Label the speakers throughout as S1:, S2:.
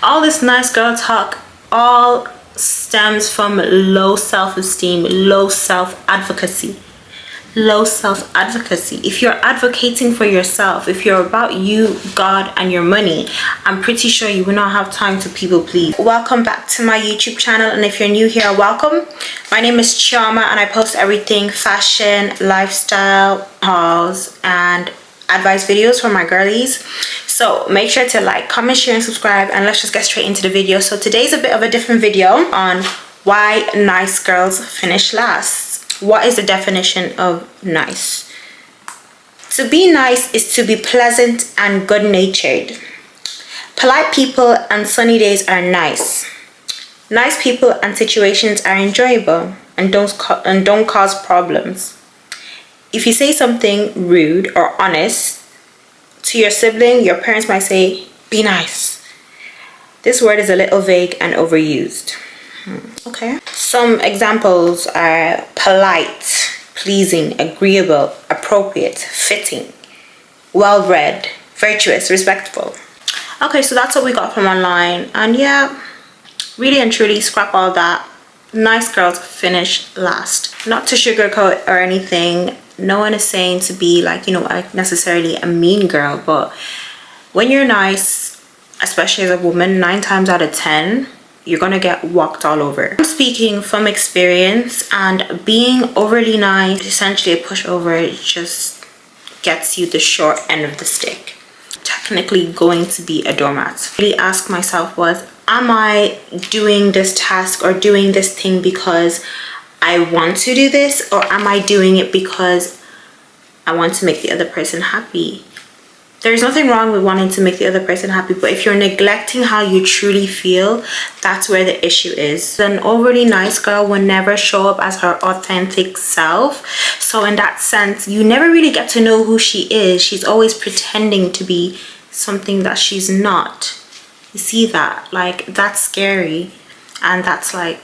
S1: All this nice girl talk all stems from low self-esteem, low self-advocacy. Low self-advocacy. If you're advocating for yourself, if you're about you, God, and your money, I'm pretty sure you will not have time to people please. Welcome back to my YouTube channel, and if you're new here, welcome. My name is CHIOMA and I post everything fashion, lifestyle, hauls, and advice videos for my girlies. So make sure to like, comment, share, and subscribe, and let's just get straight into the video. So today's a bit of a different video on why nice girls finish last. What is the definition of nice? To be nice is to be pleasant and good-natured. Polite people and sunny days are nice. Nice people and situations are enjoyable and don't cause problems. If you say something rude or honest to your sibling, your parents might say, be nice. This word is a little vague and overused. Okay. Some examples are polite, pleasing, agreeable, appropriate, fitting, well-read, virtuous, respectful. Okay, so that's what we got from online. And yeah, really and truly scrap all that. Nice girls finish last. Not to sugarcoat or anything. No one is saying to be like, you know, necessarily a mean girl. But when you're nice, especially as a woman, 9 times out of 10, you're gonna get walked all over. I'm speaking from experience, and being overly nice is essentially a pushover. It just gets you the short end of the stick. Technically going to be a doormat. Really ask myself was, am I doing this task or doing this thing because I want to do this, or am I doing it because I want to make the other person happy? There's nothing wrong with wanting to make the other person happy, but if you're neglecting how you truly feel, that's where the issue is. An overly nice girl will never show up as her authentic self. So in that sense, you never really get to know who she is. She's always pretending to be something that she's not. You see that? Like, that's scary. And that's like,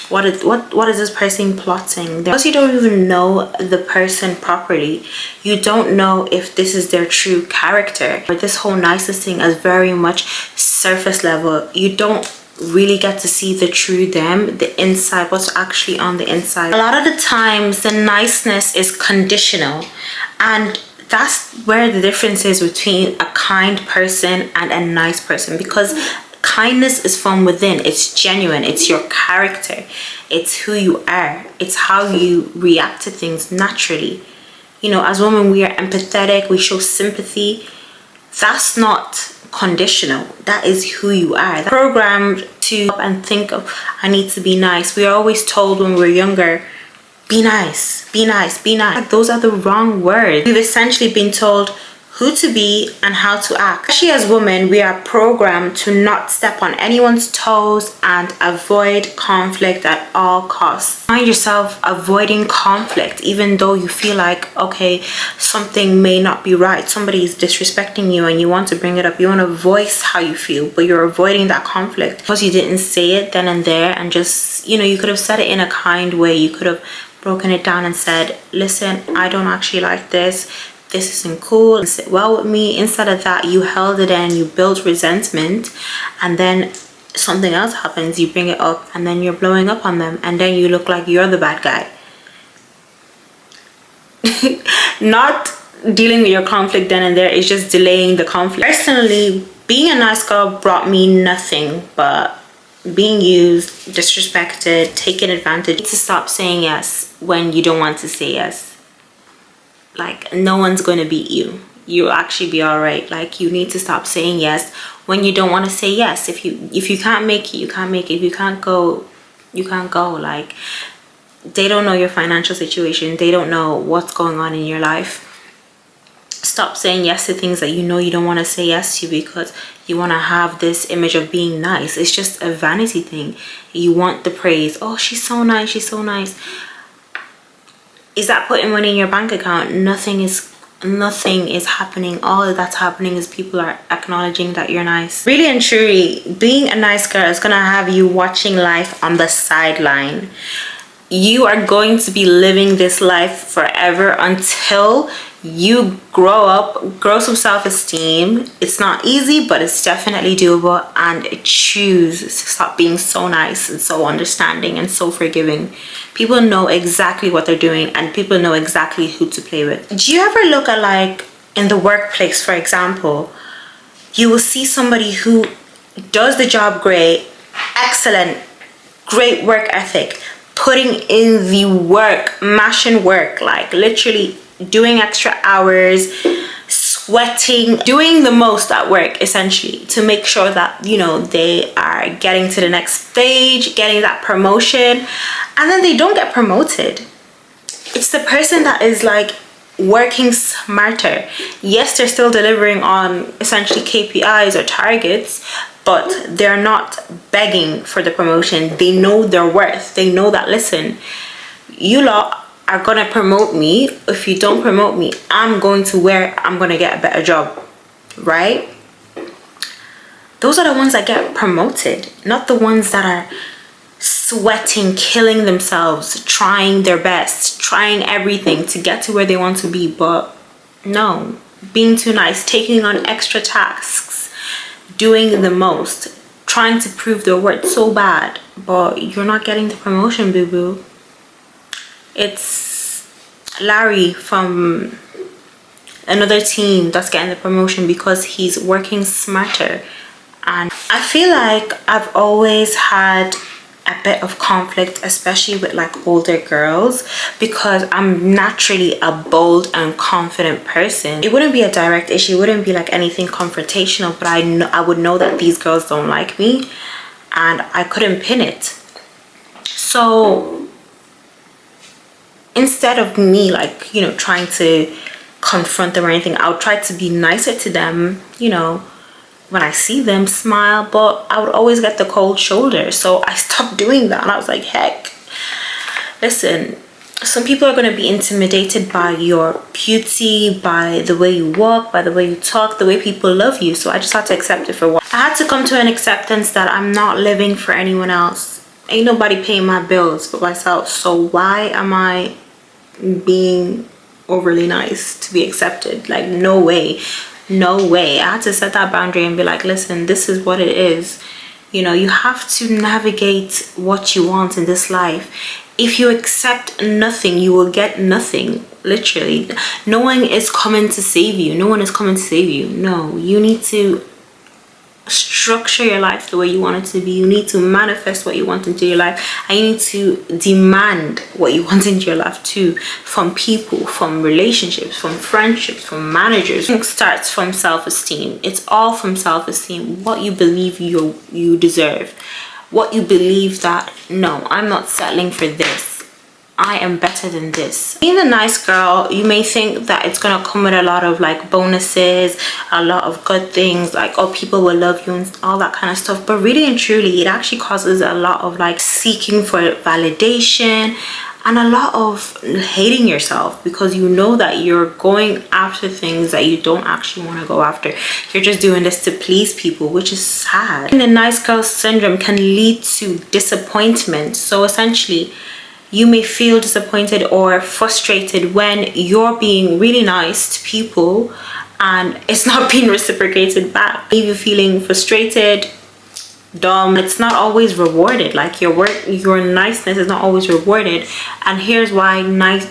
S1: what is this person plotting? Because you don't even know the person properly, you don't know if this is their true character. But this whole nicest thing is very much surface level. You don't really get to see the true them, the inside, what's actually on the inside. A lot of the times the niceness is conditional, and that's where the difference is between a kind person and a nice person, because kindness is from within. It's genuine. It's your character. It's who you are. It's how you react to things naturally. You know, as women, we are empathetic. We show sympathy. That's not conditional. That is who you are. That's programmed to and think of, I need to be nice. We are always told when we're younger, be nice, be nice, be nice. Those are the wrong words. We've essentially been told who to be and how to act. Especially as women, we are programmed to not step on anyone's toes and avoid conflict at all costs. Find yourself avoiding conflict even though you feel like, okay, something may not be right. Somebody is disrespecting you and you want to bring it up. You want to voice how you feel, but you're avoiding that conflict because you didn't say it then and there, and just, you know, you could have said it in a kind way. You could have broken it down and said, listen, I don't actually like this. This isn't cool, and sit well with me. Instead of that, you held it in, you built resentment, and then something else happens, you bring it up, and then you're blowing up on them, and then you look like you're the bad guy. Not dealing with your conflict then and there is just delaying the conflict. Personally, being a nice girl brought me nothing but being used, disrespected, taken advantage. You need to stop saying yes when you don't want to say yes. Like, no one's going to beat you. You'll actually be all right. Like, you need to stop saying yes when you don't want to say yes. If you can't make it, you can't make it. If you can't go, you can't go. Like, they don't know your financial situation. They don't know what's going on in your life. Stop saying yes to things that you know you don't want to say yes to because you want to have this image of being nice. It's just a vanity thing. You want the praise. Oh, she's so nice. She's so nice. Is that putting money in your bank account? Nothing is happening. All that's happening is people are acknowledging that you're nice. Really and truly, being a nice girl is gonna have you watching life on the sideline. You are going to be living this life forever until you grow some self-esteem. It's not easy, but it's definitely doable. And choose to stop being so nice and so understanding and so forgiving. People know exactly what they're doing, and people know exactly who to play with. Do you ever look at, like, in the workplace, for example, you will see somebody who does the job great, excellent, great work ethic, putting in the work, mashing work, like literally doing extra hours, sweating, doing the most at work, essentially, to make sure that, you know, they are getting to the next stage, getting that promotion, and then they don't get promoted. It's the person that is like working smarter. Yes, they're still delivering on essentially KPIs or targets, but they're not begging for the promotion. They know their worth. They know that, listen, you lot are gonna promote me. If you don't promote me, I'm going to where I'm gonna get a better job, right? Those are the ones that get promoted, not the ones that are sweating, killing themselves, trying their best, trying everything to get to where they want to be. But no, being too nice, taking on extra tasks, doing the most, trying to prove their worth so bad, but you're not getting the promotion, boo-boo. It's Larry from another team that's getting the promotion because he's working smarter. And I feel like I've always had a bit of conflict, especially with like older girls, because I'm naturally a bold and confident person. It wouldn't be a direct issue, it wouldn't be like anything confrontational, but I would know that these girls don't like me, and I couldn't pin it. So instead of me, like, you know, trying to confront them or anything, I would try to be nicer to them, you know, when I see them, smile, but I would always get the cold shoulder. So I stopped doing that, and I was like, heck, listen, some people are going to be intimidated by your beauty, by the way you walk, by the way you talk, the way people love you. So I just had to accept it for what. I had to come to an acceptance that I'm not living for anyone else. Ain't nobody paying my bills but myself. So why am I being overly nice to be accepted? Like, no way, no way. I had to set that boundary and be like, listen, this is what it is. You know, you have to navigate what you want in this life. If you accept nothing, you will get nothing. Literally, no one is coming to save you. No one is coming to save you. No, you need to structure your life the way you want it to be. You need to manifest what you want into your life, and you need to demand what you want into your life too, from people, from relationships, from friendships, from managers. It starts from self-esteem. It's all from self-esteem. What you believe you deserve, what you believe that, no, I'm not settling for this, I am better than this. Being a nice girl, you may think that it's gonna come with a lot of like bonuses, a lot of good things, like, oh, people will love you and all that kind of stuff, but really and truly it actually causes a lot of like seeking for validation and a lot of hating yourself, because you know that you're going after things that you don't actually want to go after. You're just doing this to please people, which is sad. And the nice girl syndrome can lead to disappointment. So essentially, you may feel disappointed or frustrated when you're being really nice to people and it's not being reciprocated back. Leave you feeling frustrated, dumb. It's not always rewarded. Like, your work, your niceness is not always rewarded. And here's why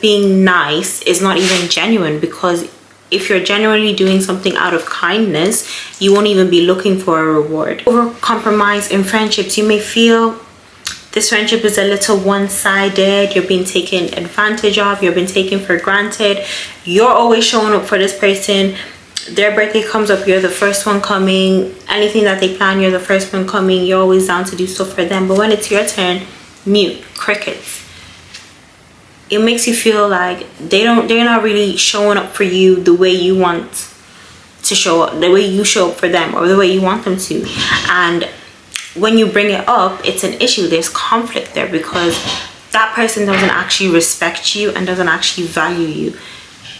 S1: being nice is not even genuine, because if you're genuinely doing something out of kindness, you won't even be looking for a reward. Over compromise in friendships, you may feel this friendship is a little one-sided. You're being taken advantage of. You're being taken for granted. You're always showing up for this person. Their birthday comes up, you're the first one coming. Anything that they plan, you're the first one coming. You're always down to do stuff for them. But when it's your turn, mute, crickets. It makes you feel like they're not really showing up for you the way you want to show up, the way you show up for them, or the way you want them to. And when you bring it up, it's an issue. There's conflict there, because that person doesn't actually respect you and doesn't actually value you.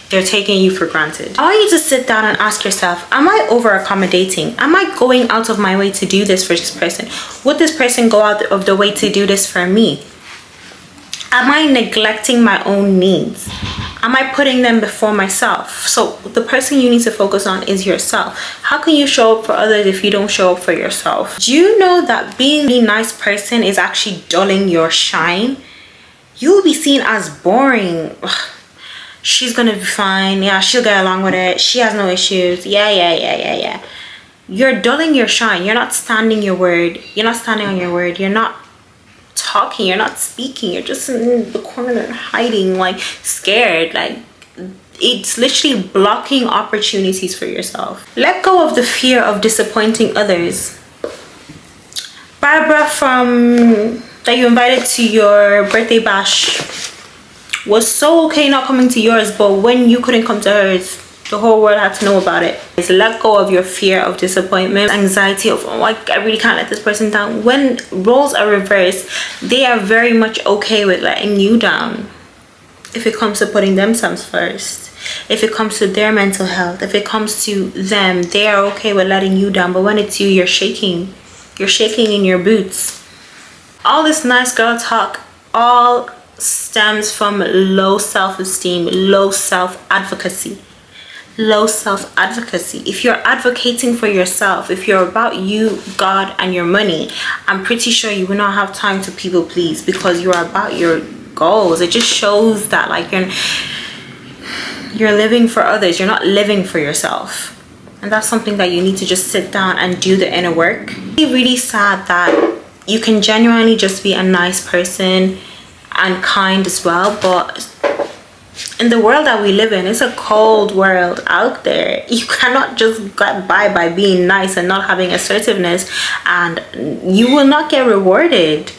S1: They're taking you for granted. I want you to sit down and ask yourself, am I over accommodating? Am I going out of my way to do this for this person? Would this person go out of the way to do this for me? Am I neglecting my own needs? Am I putting them before myself? So the person you need to focus on is yourself. How can you show up for others if you don't show up for yourself? Do you know that being a nice person is actually dulling your shine? You will be seen as boring. Ugh, she's gonna be fine. Yeah, she'll get along with it. She has no issues. Yeah. You're dulling your shine. You're not standing your word. You're not standing on your word. You're not talking, you're not speaking, you're just in the corner hiding, like scared. Like, it's literally blocking opportunities for yourself. Let go of the fear of disappointing others. Barbara from that you invited to your birthday bash was so okay not coming to yours, but when you couldn't come to hers, the whole world had to know about it. Is let go of your fear of disappointment, anxiety of, oh, I really can't let this person down. When roles are reversed, they are very much okay with letting you down. If it comes to putting themselves first, if it comes to their mental health, if it comes to them, they are okay with letting you down. But when it's you, you're shaking. You're shaking in your boots. All this nice girl talk all stems from low self-esteem, low self-advocacy. Low self-advocacy. If you're advocating for yourself, if you're about you, God, and your money, I'm pretty sure you will not have time to people please, because you're about your goals. It just shows that like you're living for others, you're not living for yourself. And that's something that you need to just sit down and do the inner work. It's really sad that you can genuinely just be a nice person and kind as well, but in the world that we live in, it's a cold world out there. You cannot just get by being nice and not having assertiveness, and you will not get rewarded.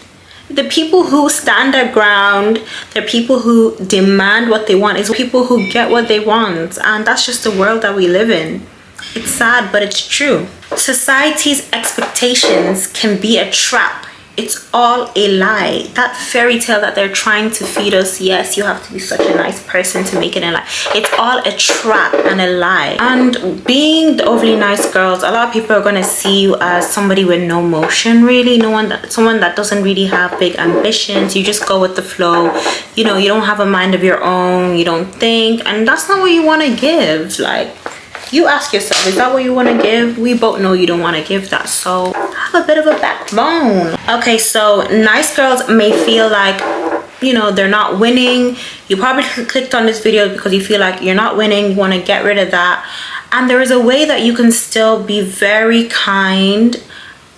S1: The people who stand their ground, the people who demand what they want, is people who get what they want. And that's just the world that we live in. It's sad, but it's true. Society's expectations can be a trap. It's all a lie. That fairy tale that they're trying to feed us, yes, you have to be such a nice person to make it in life. It's all a trap and a lie. And being the overly nice girls, a lot of people are going to see you as somebody with no motion, really. Someone that doesn't really have big ambitions. You just go with the flow. You know, you don't have a mind of your own. You don't think. And that's not what you want to give. Like, you ask yourself, is that what you want to give? We both know you don't want to give that, so have a bit of a backbone. Okay, so nice girls may feel like, you know, they're not winning. You probably clicked on this video because you feel like you're not winning, you want to get rid of that. And there is a way that you can still be very kind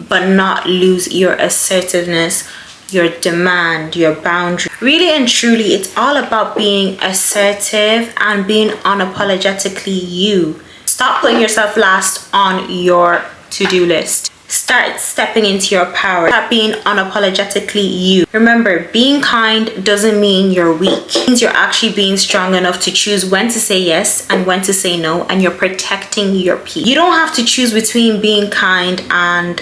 S1: but not lose your assertiveness, your demand, your boundary. Really and truly, it's all about being assertive and being unapologetically you. Stop putting yourself last on your to-do list. Start stepping into your power. Start being unapologetically you. Remember, being kind doesn't mean you're weak. It means you're actually being strong enough to choose when to say yes and when to say no, and you're protecting your peace. You don't have to choose between being kind and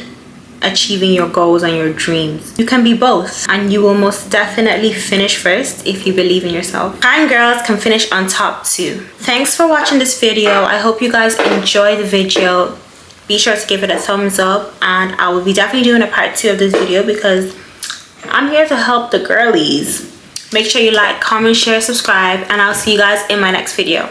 S1: achieving your goals and your dreams. You can be both, and you will most definitely finish first if you believe in yourself. Kind girls can finish on top too. Thanks for watching this video. I hope you guys enjoy the video. Be sure to give it a thumbs up, and I will be definitely doing a part 2 of this video because I'm here to help the girlies. Make sure you like, comment, share, subscribe, and I'll see you guys in my next video.